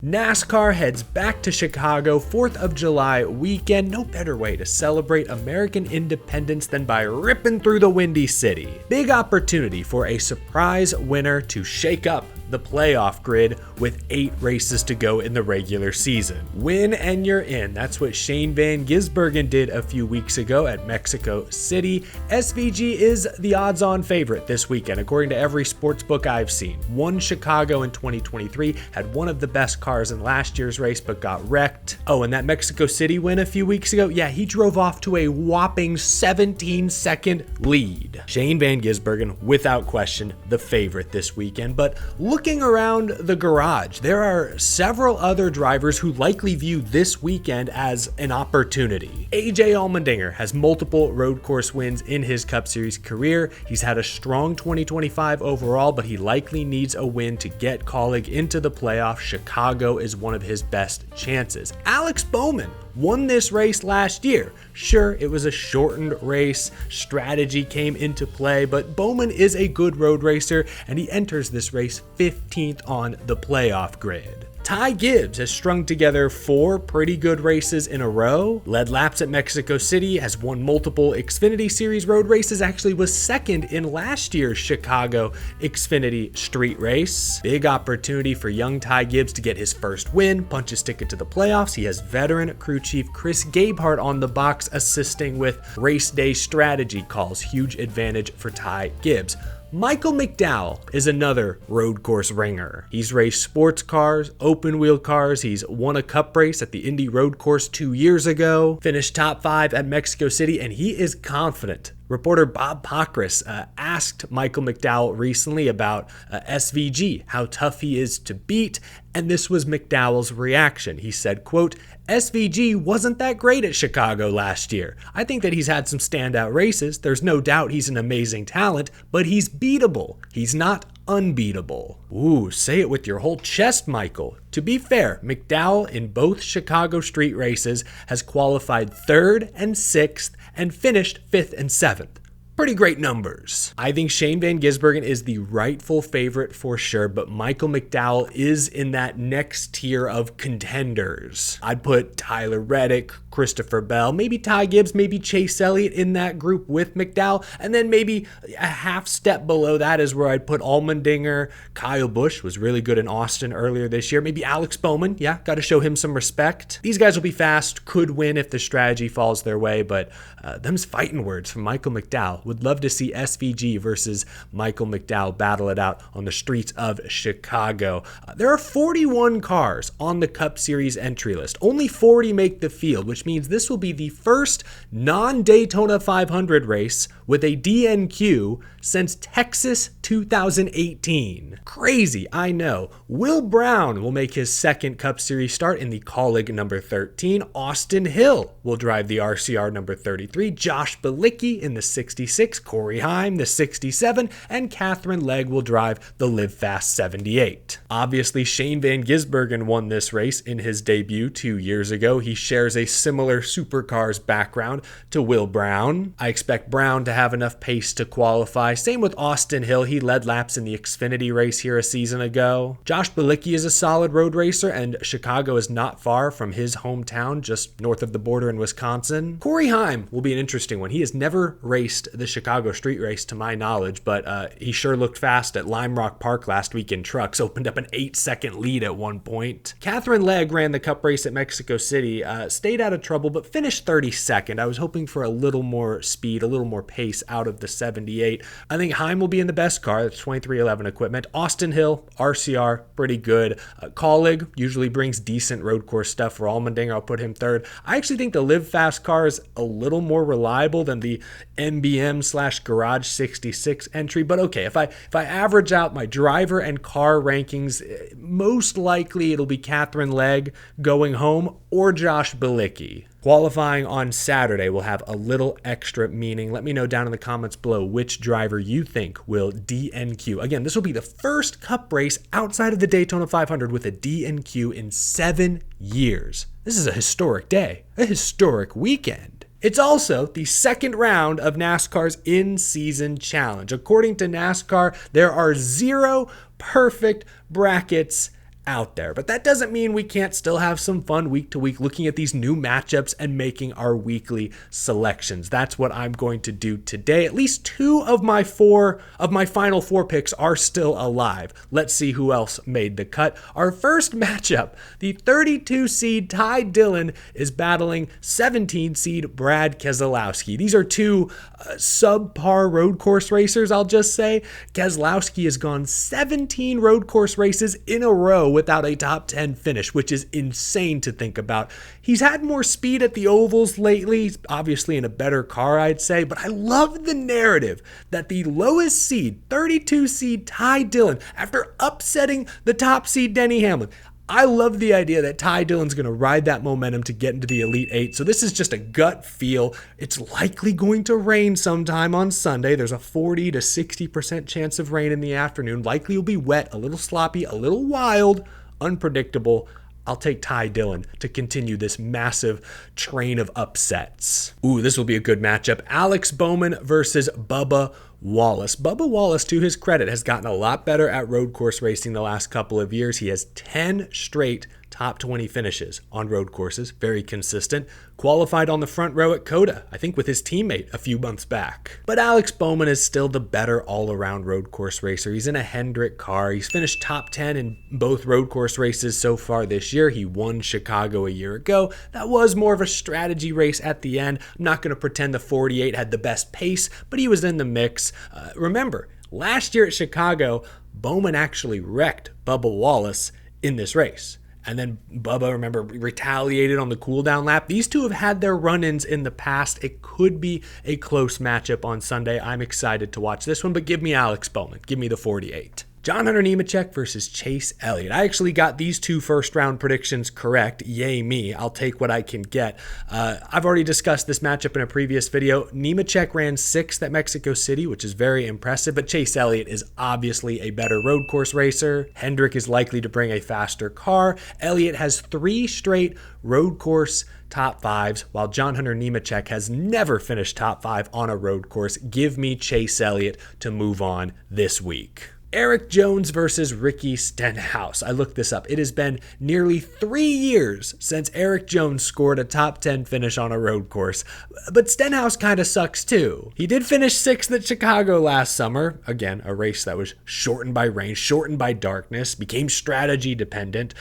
NASCAR heads back to Chicago 4th of July weekend. No better way to celebrate American independence than by ripping through the Windy City. Big opportunity for a surprise winner to shake up the playoff grid with 8 races to go in the regular season. Win and you're in. That's what Shane Van Gisbergen did a few weeks ago at Mexico City. SVG is the odds-on favorite this weekend, according to every sportsbook I've seen. Won Chicago in 2023, had one of the best cars in last year's race, but got wrecked. Oh, and that Mexico City win a few weeks ago, yeah, he drove off to a whopping 17-second lead. Shane Van Gisbergen, without question, the favorite this weekend, but looking around the garage, there are several other drivers who likely view this weekend as an opportunity. AJ Allmendinger has multiple road course wins in his Cup Series career. He's had a strong 2025 overall, but he likely needs a win to get Kaulig into the playoffs. Chicago is one of his best chances. Alex Bowman won this race last year. Sure, it was a shortened race, strategy came into play, but Bowman is a good road racer and he enters this race 15th on the playoff grid. Ty Gibbs has strung together 4 pretty good races in a row, led laps at Mexico City, has won multiple Xfinity Series road races, actually was second in last year's Chicago Xfinity Street Race. Big opportunity for young Ty Gibbs to get his first win, punch his ticket to the playoffs. He has veteran crew chief Chris Gabehart on the box assisting with race day strategy calls. Huge advantage for Ty Gibbs. Michael McDowell is another road course ringer. He's raced sports cars, open wheel cars. He's won a cup race at the Indy Road Course 2 years ago, finished top 5 at Mexico City, and he is confident. Reporter Bob Pockris asked Michael McDowell recently about SVG, how tough he is to beat, and this was McDowell's reaction. He said, quote, SVG wasn't that great at Chicago last year. I think that he's had some standout races. There's no doubt he's an amazing talent, but he's beatable. He's not unbeatable. Ooh, say it with your whole chest, Michael. To be fair, McDowell in both Chicago street races has qualified 3rd and 6th and finished 5th and 7th. Pretty great numbers. I think Shane Van Gisbergen is the rightful favorite for sure, but Michael McDowell is in that next tier of contenders. I'd put Tyler Reddick, Christopher Bell, maybe Ty Gibbs, maybe Chase Elliott in that group with McDowell, and then maybe a half step below that is where I'd put Allmendinger. Kyle Busch was really good in Austin earlier this year. Maybe Alex Bowman, yeah, got to show him some respect. These guys will be fast, could win if the strategy falls their way, but them's fighting words from Michael McDowell. Would love to see SVG versus Michael McDowell battle it out on the streets of Chicago. There are 41 cars on the Cup Series entry list. Only 40 make the field, which means this will be the first non-Daytona 500 race with a DNQ since Texas 2018. Crazy, I know. Will Brown will make his second Cup Series start in the Kaulig number 13. Austin Hill will drive the RCR number 33. Josh Bilicki in the 66. Corey Heim, the 67, and Catherine Legg will drive the Live Fast 78. Obviously, Shane Van Gisbergen won this race in his debut 2 years ago. He shares a similar supercars background to Will Brown. I expect Brown to have enough pace to qualify. Same with Austin Hill. He led laps in the Xfinity race here a season ago. Josh Bilicki is a solid road racer, and Chicago is not far from his hometown, just north of the border in Wisconsin. Corey Heim will be an interesting one. He has never raced the Chicago street race to my knowledge, but he sure looked fast at Lime Rock Park last week in trucks, opened up an 8-second lead at one point. Catherine Legg ran the Cup race at Mexico City, stayed out of trouble, but finished 32nd. I was hoping for a little more speed, a little more pace out of the 78. I think Heim will be in the best car, that's 2311 equipment. Austin Hill, RCR, pretty good. Kaulig usually brings decent road course stuff for Allmendinger. I'll put him 3rd. I actually think the Live Fast car is a little more reliable than the MBM/Garage 66 entry, but okay, if I average out my driver and car rankings, most likely it'll be Catherine Legg going home or Josh Bilicki. Qualifying on Saturday will have a little extra meaning. Let me know down in the comments below which driver you think will DNQ. Again, this will be the first Cup race outside of the Daytona 500 with a DNQ in 7 years. This is a historic day, a historic weekend. It's also the second round of NASCAR's in-season challenge. According to NASCAR, there are 0 perfect brackets out there. But that doesn't mean we can't still have some fun week to week looking at these new matchups and making our weekly selections. That's what I'm going to do today. At least 2 of my final 4 picks are still alive. Let's see who else made the cut. Our first matchup, the 32 seed Ty Dillon is battling 17 seed Brad Keselowski. These are 2 subpar road course racers, I'll just say. Keselowski has gone 17 road course races in a row without a top 10 finish, which is insane to think about. He's had more speed at the ovals lately, he's obviously in a better car, I'd say, but I love the narrative that the lowest seed, 32 seed Ty Dillon, after upsetting the top seed Denny Hamlin, I love the idea that Ty Dillon's going to ride that momentum to get into the Elite 8. So this is just a gut feel. It's likely going to rain sometime on Sunday. There's a 40 to 60% chance of rain in the afternoon. Likely will be wet, a little sloppy, a little wild, unpredictable. I'll take Ty Dillon to continue this massive train of upsets. Ooh, this will be a good matchup. Alex Bowman versus Bubba Wallace. Bubba Wallace, to his credit, has gotten a lot better at road course racing the last couple of years. He has 10 straight top 20 finishes on road courses, very consistent. Qualified on the front row at COTA, I think with his teammate a few months back. But Alex Bowman is still the better all-around road course racer. He's in a Hendrick car. He's finished top 10 in both road course races so far this year. He won Chicago a year ago. That was more of a strategy race at the end. I'm not going to pretend the 48 had the best pace, but he was in the mix. Remember, last year at Chicago, Bowman actually wrecked Bubba Wallace in this race. And then Bubba, remember, retaliated on the cooldown lap. These two have had their run-ins in the past. It could be a close matchup on Sunday. I'm excited to watch this one, but give me Alex Bowman. Give me the 48. John Hunter Nemechek versus Chase Elliott. I actually got these 2 first-round predictions correct. Yay me. I'll take what I can get. I've already discussed this matchup in a previous video. Nemechek ran 6th at Mexico City, which is very impressive, but Chase Elliott is obviously a better road course racer. Hendrick is likely to bring a faster car. Elliott has 3 straight road course top 5s, while John Hunter Nemechek has never finished top 5 on a road course. Give me Chase Elliott to move on this week. Eric Jones versus Ricky Stenhouse. I looked this up. It has been nearly 3 years since Eric Jones scored a top 10 finish on a road course. But Stenhouse kind of sucks too. He did finish 6th at Chicago last summer. Again, a race that was shortened by rain, shortened by darkness, became strategy dependent.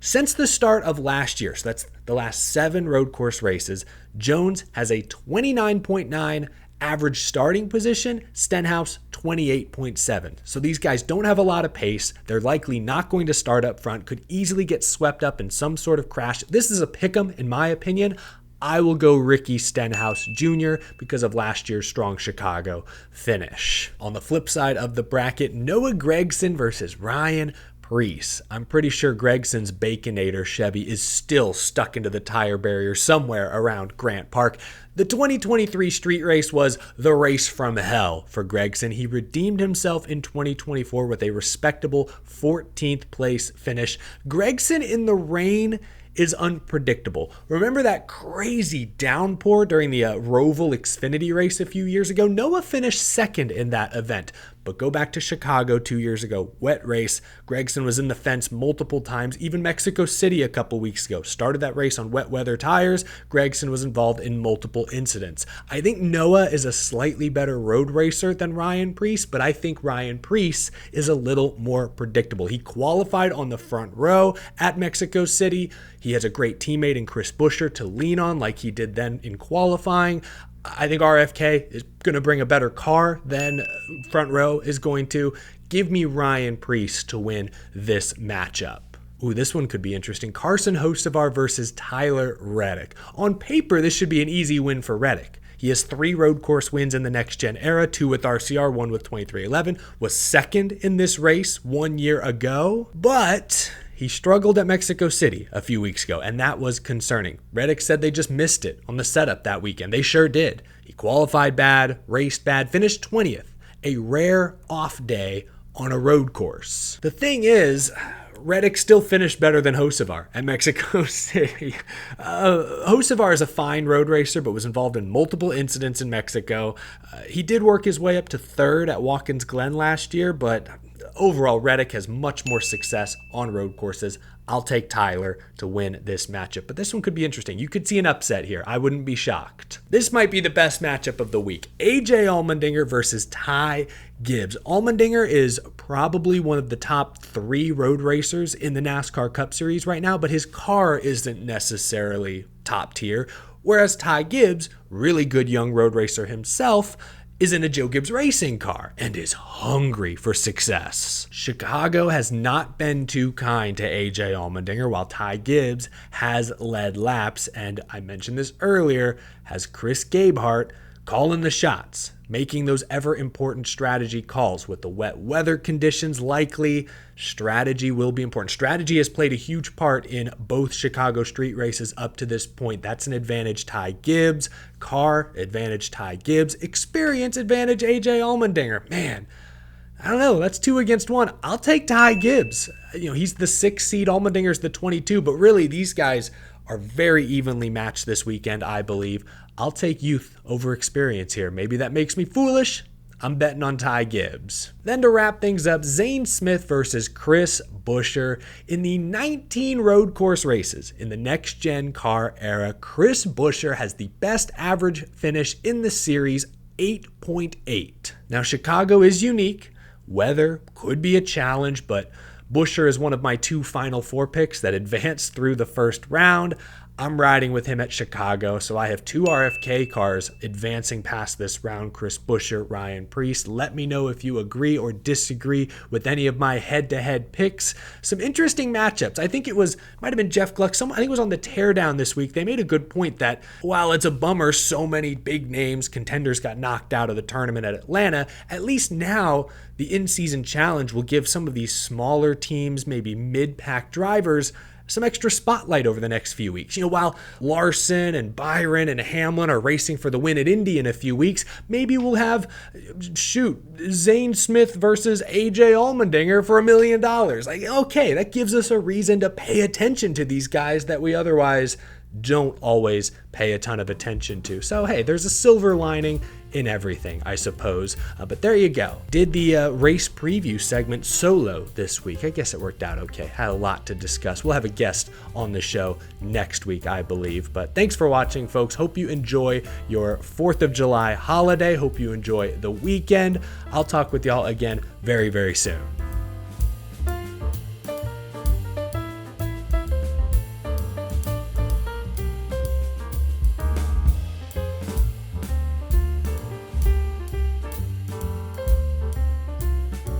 Since the start of last year, so that's the last 7 road course races, Jones has a 29.9 average starting position, Stenhouse 28.7. So these guys don't have a lot of pace. They're likely not going to start up front, could easily get swept up in some sort of crash. This is a pick'em in my opinion. I will go Ricky Stenhouse Jr. because of last year's strong Chicago finish. On the flip side of the bracket, Noah Gragson versus Ryan Preece. I'm pretty sure Gregson's Baconator Chevy is still stuck into the tire barrier somewhere around Grant Park. The 2023 street race was the race from hell for Gragson. He redeemed himself in 2024 with a respectable 14th place finish. Gragson in the rain is unpredictable. Remember that crazy downpour during the Roval Xfinity race a few years ago? Noah finished 2nd in that event. But go back to Chicago 2 years ago, wet race. Gragson was in the fence multiple times, even Mexico City a couple weeks ago. Started that race on wet weather tires. Gragson was involved in multiple incidents. I think Noah is a slightly better road racer than Ryan Preece, but I think Ryan Preece is a little more predictable. He qualified on the front row at Mexico City. He has a great teammate in Chris Buescher to lean on like he did then in qualifying. I think RFK is going to bring a better car than front row is going to. Give me Ryan Preece to win this matchup. Ooh, this one could be interesting. Carson Hocevar versus Tyler Reddick. On paper, this should be an easy win for Reddick. He has 3 road course wins in the next gen era, 2 with RCR, 1 with 2311, was 2nd in this race 1 year ago, but he struggled at Mexico City a few weeks ago, and that was concerning. Reddick said they just missed it on the setup that weekend. They sure did. He qualified bad, raced bad, finished 20th, a rare off day on a road course. The thing is, Reddick still finished better than Hocevar at Mexico City. Hocevar is a fine road racer, but was involved in multiple incidents in Mexico. He did work his way up to 3rd at Watkins Glen last year, but overall, Reddick has much more success on road courses. I'll take Tyler to win this matchup, but this one could be interesting. You could see an upset here. I wouldn't be shocked. This might be the best matchup of the week. AJ Allmendinger versus Ty Gibbs. Allmendinger is probably one of the top 3 road racers in the NASCAR Cup Series right now, but his car isn't necessarily top tier, whereas Ty Gibbs, really good young road racer himself, is in a Joe Gibbs racing car and is hungry for success. Chicago has not been too kind to AJ Allmendinger, while Ty Gibbs has led laps, and I mentioned this earlier, has Chris Gabehart calling the shots, making those ever important strategy calls. With the wet weather conditions likely, strategy will be important. Strategy has played a huge part in both Chicago street races up to this point. That's an advantage Ty Gibbs. Car advantage Ty Gibbs. Experience advantage AJ Allmendinger. Man, I don't know. That's 2 against 1. I'll take Ty Gibbs. He's the 6 seed. Allmendinger's the 22, but really these guys are very evenly matched this weekend, I believe. I'll take youth over experience here. Maybe that makes me foolish. I'm betting on Ty Gibbs. Then to wrap things up, Zane Smith versus Chris Buescher. In the 19 road course races in the next-gen car era, Chris Buescher has the best average finish in the series, 8.8. Now, Chicago is unique. Weather could be a challenge, but Buescher is one of my 2 Final Four picks that advanced through the first round. I'm riding with him at Chicago, so I have 2 RFK cars advancing past this round, Chris Buescher, Ryan Preece. Let me know if you agree or disagree with any of my head-to-head picks. Some interesting matchups. I think might have been Jeff Gluck. I think it was on the Teardown this week. They made a good point that while it's a bummer so many big names, contenders got knocked out of the tournament at Atlanta, at least now the in-season challenge will give some of these smaller teams, maybe mid-pack drivers, some extra spotlight over the next few weeks. While Larson and Byron and Hamlin are racing for the win at Indy in a few weeks, maybe we'll have, Zane Smith versus AJ Allmendinger for $1 million. Okay, that gives us a reason to pay attention to these guys that we otherwise don't always pay a ton of attention to. So hey, there's a silver lining in everything, I suppose. But there you go. Did the race preview segment solo this week. I guess it worked out okay. Had a lot to discuss. We'll have a guest on the show next week, I believe. But thanks for watching, folks. Hope you enjoy your 4th of July holiday. Hope you enjoy the weekend. I'll talk with y'all again very, very soon.